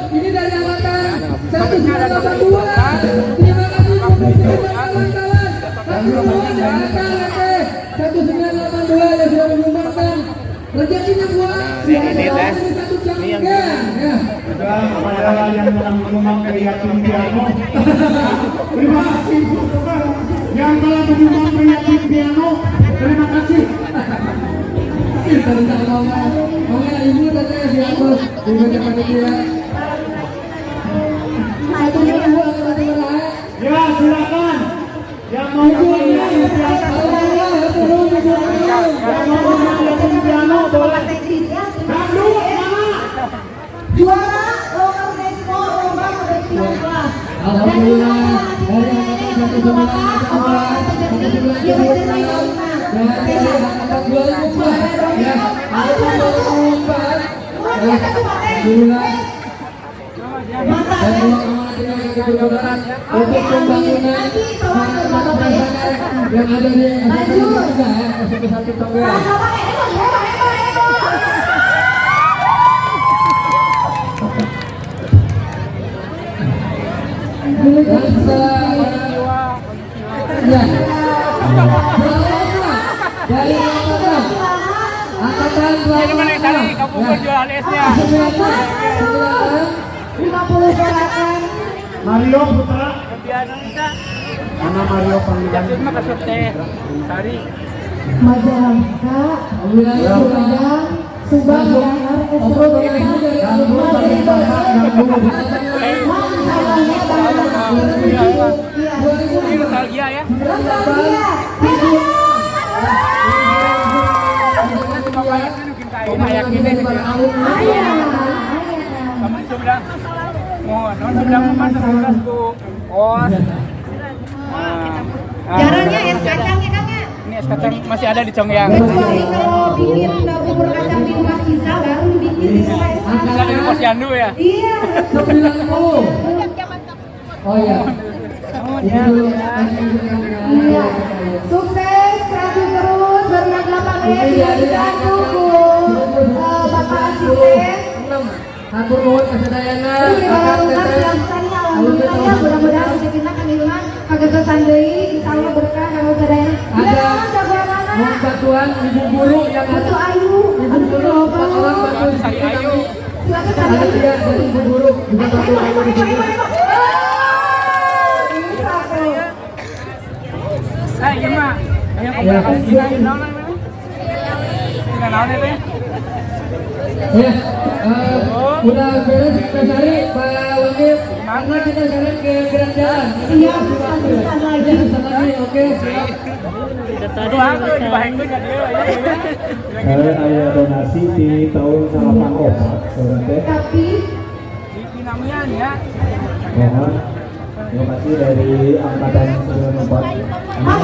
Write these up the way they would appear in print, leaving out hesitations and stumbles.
Ini dari angkatan 1982. Terima kasih kawan-kawan. 1982 yang sudah menyumbangkan rezekinya buat satu jam ya. Kepada yang menyumbangkan yatim piano. Terima kasih yang telah menyumbangkan yatim piano. Terima kasih. Maunya ibu dan saya diatur di bagian panitia. Ya silakan. Yang mau yang piano boleh. Dangdut mana? Juara lokal Desmo lomba kebersihan kelas. Alhamdulillah dari angkatan 1914 dari angkatan 2004 ya, angkatan 2004 alhamdulillah dan ruang amanat ini akan dipergunakan untuk pembangunan yang ada di SMP 1 Tongga. Dan setelah ya, dari angkatan 50 silakan. Mario Putra. Mana Mario panggilan? Majalengka, Sumedang, Subang, Nostalgia ya. Jarangnya es kacang ya Kang ya? Ini es kacang masih ada di Congyang. Kecuali kalau bikin bubur kacang di rumah Sisa baru dibikin di rumah es Bisa di kacang. Posyandu ya. Iya. 90. Oh iya. Iya. Sukses, kreatif terus, berminat 8 menit dilanjutkan tunggu Bapak Asisten. Hatur nuhun kasadayana. Alhamdulillah, mudah-mudahan rezekinya kan hilang kagak kesandai, insya Allah berkah kalau sadayana. Ada bantuan ibu guru yang Untuk ada. Ayu, Ibu guru 4 orang bantu Sari Ayu. silakan ada sadayana. dia dari ibu guru juga bantu Ayu di sini. Gimana? Ayo naon itu? Ya, udah beres kita cari Pak Wakil. Karena kita sekarang ke gerak jalan. Iya, lanjutkan lagi. Lagi, oke. Saya donasi di tahun 94 Tapi Di Kinamian ya. mohon Terima kasih dari angkatan 94. Mas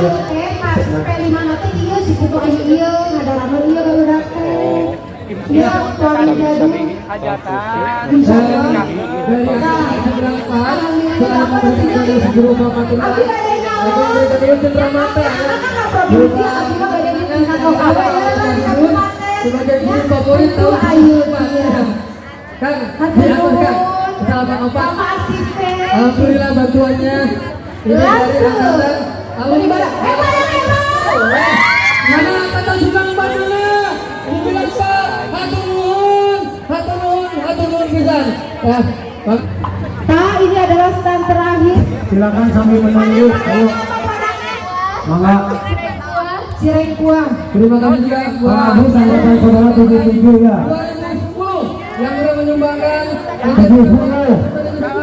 pas P5 nanti iya sih kutu iya ada lama iya baru datang. Iya suami jadi Hajatan. bisa dari angkatan 94 selama berada di guru Fatimah. Abi ada yang Aku berikan Cendramata ya. produksi Abi mah beda di tingkat kawan Sebagai guru favorit tahun ayo Kang, diaturkan kesalahan opat. Bapak asisten Alhamdulillah bantuannya. Ini dari angkatan. Alhamdulillah. Mana angkatan Subang Bandung? Dibilang Pak, hatur nuhun pisan. Ya, Pak. Pak ini adalah stand terakhir Silakan sambil menunggu. Ayo, mangga. Cireng Kuang. Terima kasih juga Pak buat Agus angkatan saudara 77 ya. 2010 yang sudah menyumbangkan 70.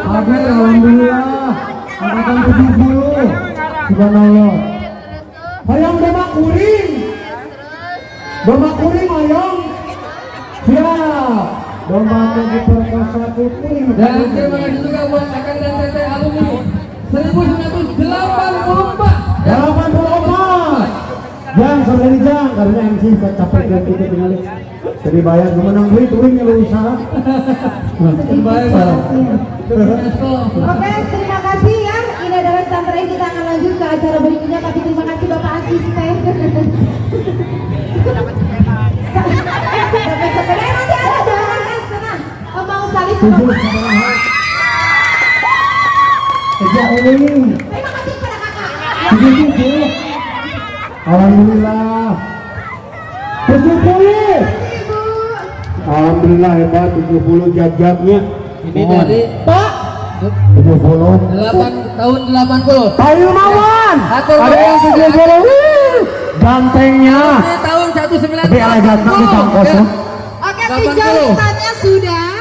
Agar alhamdulillah angkatan 70. Subhanallah. Hayang Demak Kuring. Demak Kuring hayang. Siap. Domba Teguh Perkasa Putri. dan terima kasih juga buat Kakang dan Teteh alumni 1984. 84. Jang saudari Jang karena MC capek dan kita tinggal. Jadi bayar menang duit duitnya lu usaha. Terbaik Pak. UNESCO. Oke, terima kasih ya. Ini adalah stand terakhir, kita akan lanjut ke acara berikutnya. Tapi terima kasih Bapak Asisten. Dapat sepeda. Masih ada jangan tenang. Oh, mau salib sama Pak. Sejak ini Terima kasih kepada kakak. 77. Alhamdulillah 70. Ibu. Alhamdulillah hebat 70 jab-jabnya. Ini dari Pak. 70. 8 tahun 80. Ayo Mawan. Hatur Ada yang 70. Gantengnya. Ini tahun 1980. Tapi ala jatna di kangkos. Oke, 80. pinjam standnya sudah.